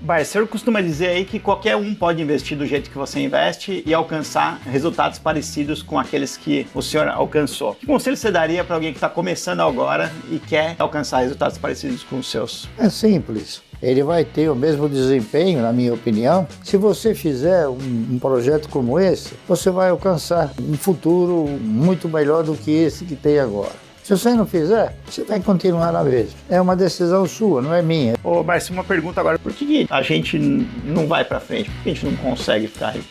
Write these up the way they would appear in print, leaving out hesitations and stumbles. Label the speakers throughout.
Speaker 1: O senhor costuma dizer aí que qualquer um pode investir do jeito que você investe e alcançar resultados parecidos com aqueles que o senhor alcançou. Que conselho você daria para alguém que está começando agora e quer alcançar resultados parecidos com os seus?
Speaker 2: É simples. Ele vai ter o mesmo desempenho, na minha opinião. Se você fizer um projeto como esse, você vai alcançar um futuro muito melhor do que esse que tem agora. Se você não fizer, você vai continuar na mesma. É uma decisão sua, não é minha.
Speaker 1: Ô, Márcio, uma pergunta agora. Por que a gente não vai para frente? Por que a gente não consegue ficar rico?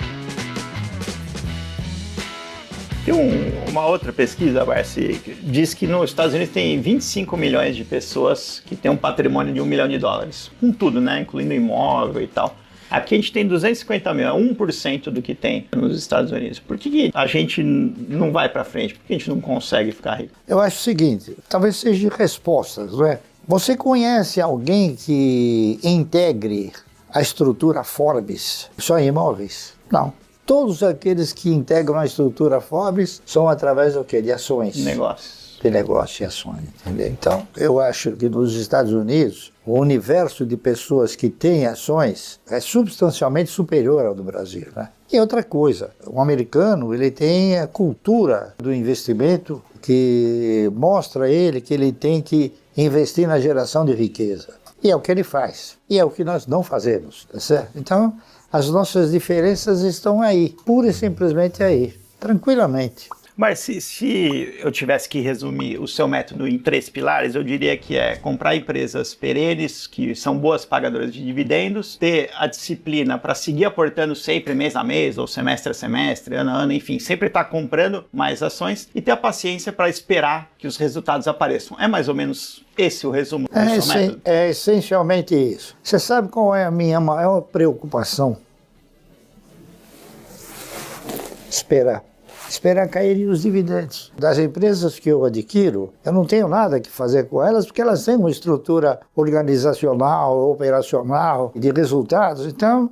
Speaker 1: Tem uma outra pesquisa, Márcio, que diz que nos Estados Unidos tem 25 milhões de pessoas que têm um patrimônio de $1 milhão. Com tudo, né? Incluindo imóvel e tal. Aqui a gente tem 250 mil, é 1% do que tem nos Estados Unidos. Por que a gente não vai para frente? Por que a gente não consegue ficar rico?
Speaker 2: Eu acho o seguinte, talvez seja respostas, não é? Você conhece alguém que integre a estrutura Forbes só em imóveis? Não. Todos aqueles que integram a estrutura Forbes são através do quê? De ações. De negócio e ações, entendeu? Então, eu acho que nos Estados Unidos, o universo de pessoas que têm ações é substancialmente superior ao do Brasil, né? E outra coisa, o americano, ele tem a cultura do investimento que mostra a ele que ele tem que investir na geração de riqueza. E é o que ele faz. E é o que nós não fazemos, tá certo? Então, as nossas diferenças estão aí, pura e simplesmente aí, tranquilamente.
Speaker 1: Mas se eu tivesse que resumir o seu método em 3 pilares, eu diria que é comprar empresas perenes, que são boas pagadoras de dividendos, ter a disciplina para seguir aportando sempre mês a mês, ou semestre a semestre, ano a ano, enfim, sempre estar comprando mais ações e ter a paciência para esperar que os resultados apareçam. É mais ou menos esse o resumo do seu método?
Speaker 2: É essencialmente isso. Você sabe qual é a minha maior preocupação? Esperar caírem os dividendos. Das empresas que eu adquiro, eu não tenho nada que fazer com elas, porque elas têm uma estrutura organizacional, operacional, de resultados. Então,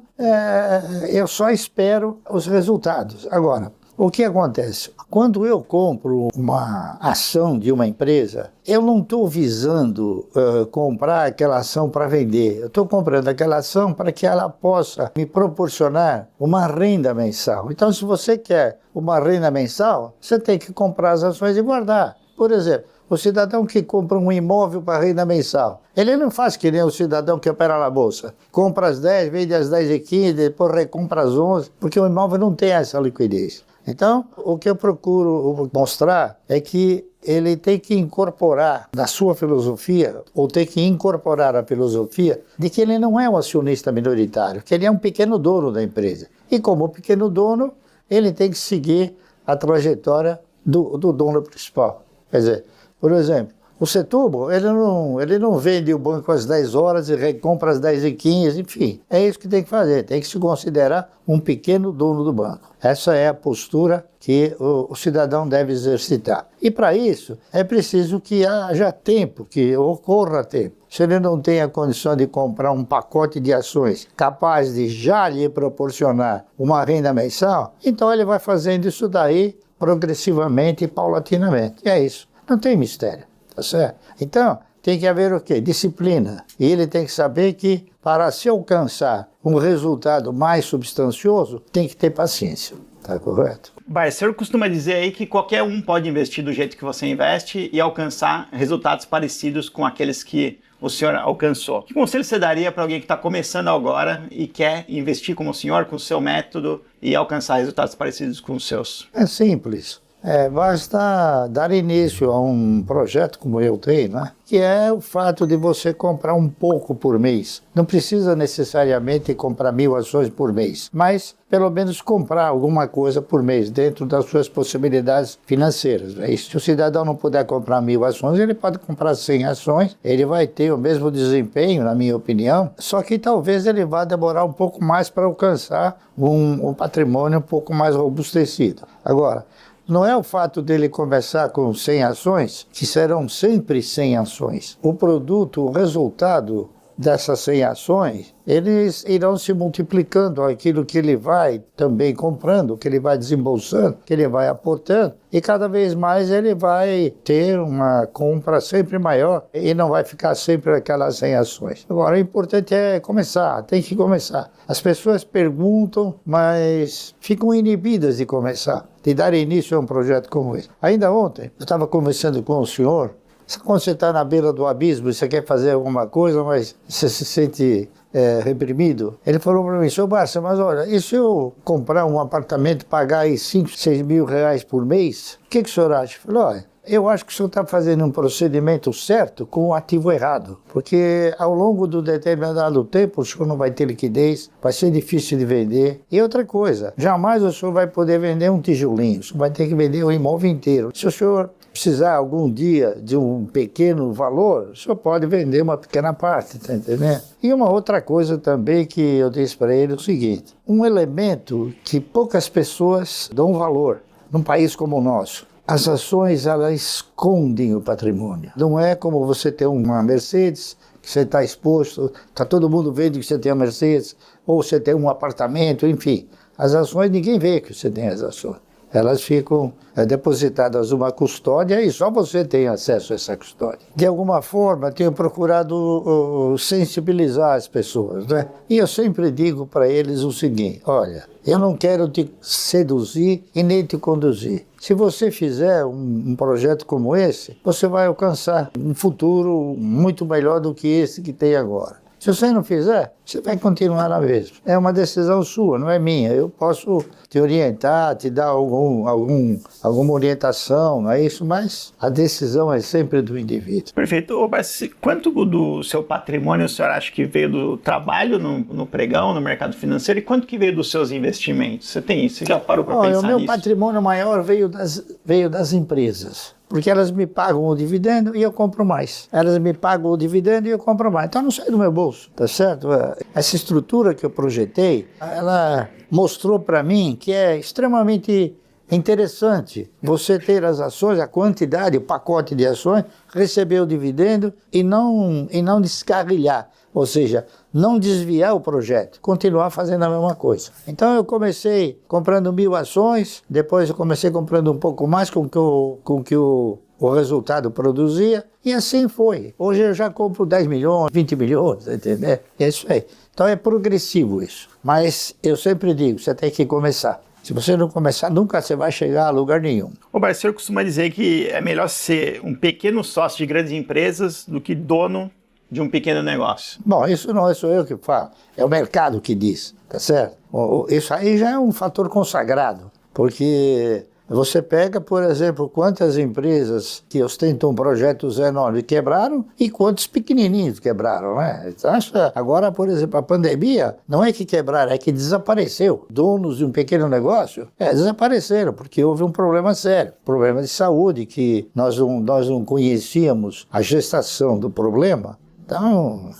Speaker 2: eu só espero os resultados. Agora, o que acontece? Quando eu compro uma ação de uma empresa, eu não estou visando comprar aquela ação para vender. Eu estou comprando aquela ação para que ela possa me proporcionar uma renda mensal. Então, se você quer uma renda mensal, você tem que comprar as ações e guardar. Por exemplo, o cidadão que compra um imóvel para renda mensal, ele não faz que nem o cidadão que opera na bolsa. Compra às 10, vende às 10h15, depois recompra às 11, porque o imóvel não tem essa liquidez. Então, o que eu procuro mostrar é que ele tem que incorporar na sua filosofia, ou tem que incorporar a filosofia de que ele não é um acionista minoritário, que ele é um pequeno dono da empresa. E como pequeno dono, ele tem que seguir a trajetória do dono principal. Quer dizer, por exemplo, o Setúbal, ele não vende o banco às 10 horas e recompra às 10h15, enfim. É isso que tem que fazer, tem que se considerar um pequeno dono do banco. Essa é a postura que o cidadão deve exercitar. E para isso, é preciso que haja tempo, que ocorra tempo. Se ele não tem a condição de comprar um pacote de ações capaz de já lhe proporcionar uma renda mensal, então ele vai fazendo isso daí progressivamente e paulatinamente. E é isso, não tem mistério. Tá certo? Então, tem que haver o quê? Disciplina. E ele tem que saber que, para se alcançar um resultado mais substancioso, tem que ter paciência. Tá correto?
Speaker 1: O senhor costuma dizer aí que qualquer um pode investir do jeito que você investe e alcançar resultados parecidos com aqueles que o senhor alcançou. Que conselho você daria para alguém que está começando agora e quer investir como o senhor, com o seu método e alcançar resultados parecidos com os seus?
Speaker 2: É simples. Basta dar início a um projeto como eu tenho, né? Que é o fato de você comprar um pouco por mês. Não precisa necessariamente comprar 1000 ações por mês, mas pelo menos comprar alguma coisa por mês dentro das suas possibilidades financeiras. E se o cidadão não puder comprar 1000 ações, ele pode comprar 100 ações, ele vai ter o mesmo desempenho, na minha opinião, só que talvez ele vá demorar um pouco mais para alcançar um patrimônio um pouco mais robustecido. Agora, não é o fato dele começar com 100 ações, que serão sempre 100 ações. O produto, o resultado dessas 100 ações, eles irão se multiplicando aquilo que ele vai também comprando, que ele vai desembolsando, que ele vai aportando, e cada vez mais ele vai ter uma compra sempre maior e não vai ficar sempre aquelas 100 ações. Agora, o importante é começar, tem que começar. As pessoas perguntam, mas ficam inibidas de começar, de dar início a um projeto como esse. Ainda ontem, eu estava conversando com o senhor. Quando você está na beira do abismo, você quer fazer alguma coisa, mas você se sente reprimido. Ele falou para mim: Seu Barça, mas olha, e se eu comprar um apartamento e pagar aí 5, 6 mil reais por mês, o que o senhor acha? Eu falei: olha, eu acho que o senhor está fazendo um procedimento certo com o ativo errado, porque ao longo do determinado tempo o senhor não vai ter liquidez, vai ser difícil de vender. E outra coisa, jamais o senhor vai poder vender um tijolinho, o senhor vai ter que vender o imóvel inteiro. Se o senhor precisar algum dia de um pequeno valor, o senhor pode vender uma pequena parte, tá entendendo? E uma outra coisa também que eu disse para ele é o seguinte: um elemento que poucas pessoas dão valor num país como o nosso. As ações, elas escondem o patrimônio. Não é como você ter uma Mercedes, que você está exposto, está todo mundo vendo que você tem a Mercedes, ou você tem um apartamento, enfim. As ações, ninguém vê que você tem as ações. Elas ficam depositadas numa custódia e só você tem acesso a essa custódia. De alguma forma, tenho procurado sensibilizar as pessoas, né? E eu sempre digo para eles o seguinte: olha, eu não quero te seduzir e nem te conduzir. Se você fizer um projeto como esse, você vai alcançar um futuro muito melhor do que esse que tem agora. Se você não fizer, você vai continuar na mesma. É uma decisão sua, não é minha. Eu posso te orientar, te dar alguma orientação, não é isso? Mas a decisão é sempre do indivíduo.
Speaker 1: Perfeito. Mas quanto do seu patrimônio o senhor acha que veio do trabalho no pregão, no mercado financeiro, e quanto que veio dos seus investimentos? Você tem isso? Você já parou para pensar nisso?
Speaker 2: O meu patrimônio maior veio das empresas. Porque elas me pagam o dividendo e eu compro mais. Elas me pagam o dividendo e eu compro mais. Então não sai do meu bolso, tá certo? Essa estrutura que eu projetei, ela mostrou para mim que é extremamente interessante você ter as ações, a quantidade, o pacote de ações, receber o dividendo e não descarrilhar. Ou seja, não desviar o projeto, continuar fazendo a mesma coisa. Então eu comecei comprando 1.000 ações, depois eu comecei comprando um pouco mais com que o resultado produzia, e assim foi. Hoje eu já compro 10 milhões, 20 milhões, entendeu? É isso aí. Então é progressivo isso. Mas eu sempre digo, você tem que começar. Se você não começar, nunca você vai chegar a lugar nenhum.
Speaker 1: O Barça costuma dizer que é melhor ser um pequeno sócio de grandes empresas do que dono de um pequeno negócio.
Speaker 2: Bom, isso não sou eu que falo, é o mercado que diz, tá certo? Isso aí já é um fator consagrado, porque você pega, por exemplo, quantas empresas que ostentam projetos enormes quebraram e quantos pequenininhos quebraram, né? Agora, por exemplo, a pandemia não é que quebraram, é que desapareceu. Donos de um pequeno negócio desapareceram, porque houve um problema sério, problema de saúde, que nós não conhecíamos a gestação do problema. Então,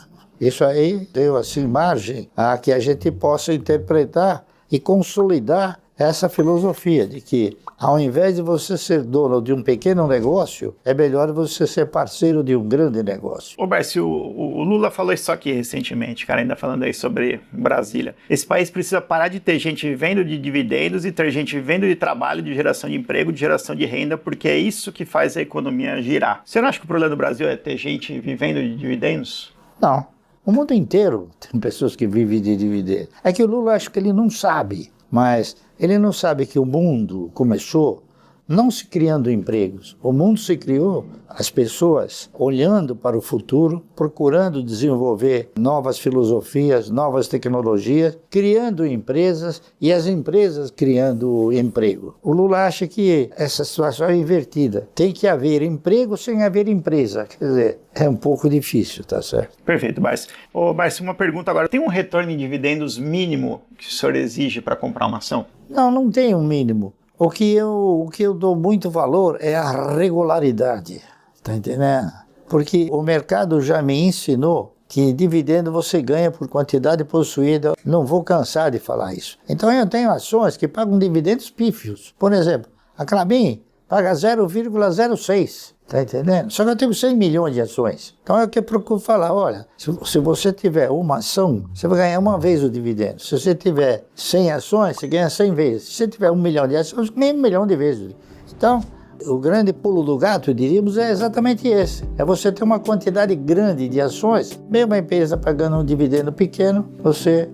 Speaker 2: isso aí deu assim margem a que a gente possa interpretar e consolidar essa filosofia de que, ao invés de você ser dono de um pequeno negócio, é melhor você ser parceiro de um grande negócio.
Speaker 1: Ô Barça, o Lula falou isso aqui recentemente, cara, ainda falando aí sobre Brasília. Esse país precisa parar de ter gente vivendo de dividendos e ter gente vivendo de trabalho, de geração de emprego, de geração de renda, porque é isso que faz a economia girar. Você não acha que o problema do Brasil é ter gente vivendo de dividendos?
Speaker 2: Não. O mundo inteiro tem pessoas que vivem de dividendos. É que o Lula, acho que ele não sabe, mas ele não sabe que o mundo começou não se criando empregos. O mundo se criou, as pessoas olhando para o futuro, procurando desenvolver novas filosofias, novas tecnologias, criando empresas e as empresas criando emprego. O Lula acha que essa situação é invertida. Tem que haver emprego sem haver empresa. Quer dizer, é um pouco difícil, tá certo?
Speaker 1: Perfeito, Barça. Ô, Barça, uma pergunta agora. Tem um retorno em dividendos mínimo que o senhor exige para comprar uma ação?
Speaker 2: Não tem um mínimo. O que eu dou muito valor é a regularidade, tá entendendo? Porque o mercado já me ensinou que dividendo você ganha por quantidade possuída. Não vou cansar de falar isso. Então eu tenho ações que pagam dividendos pífios. Por exemplo, a Klabin paga 0,06. Está entendendo? Só que eu tenho 100 milhões de ações. Então é o que eu procuro falar, olha, se você tiver uma ação, você vai ganhar uma vez o dividendo. Se você tiver 100 ações, você ganha 100 vezes. Se você tiver 1 milhão de ações, ganha 1 milhão de vezes. Então, o grande pulo do gato, diríamos, é exatamente esse. É você ter uma quantidade grande de ações, mesmo a empresa pagando um dividendo pequeno, você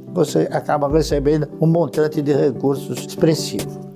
Speaker 2: acaba recebendo um montante de recursos expressivo.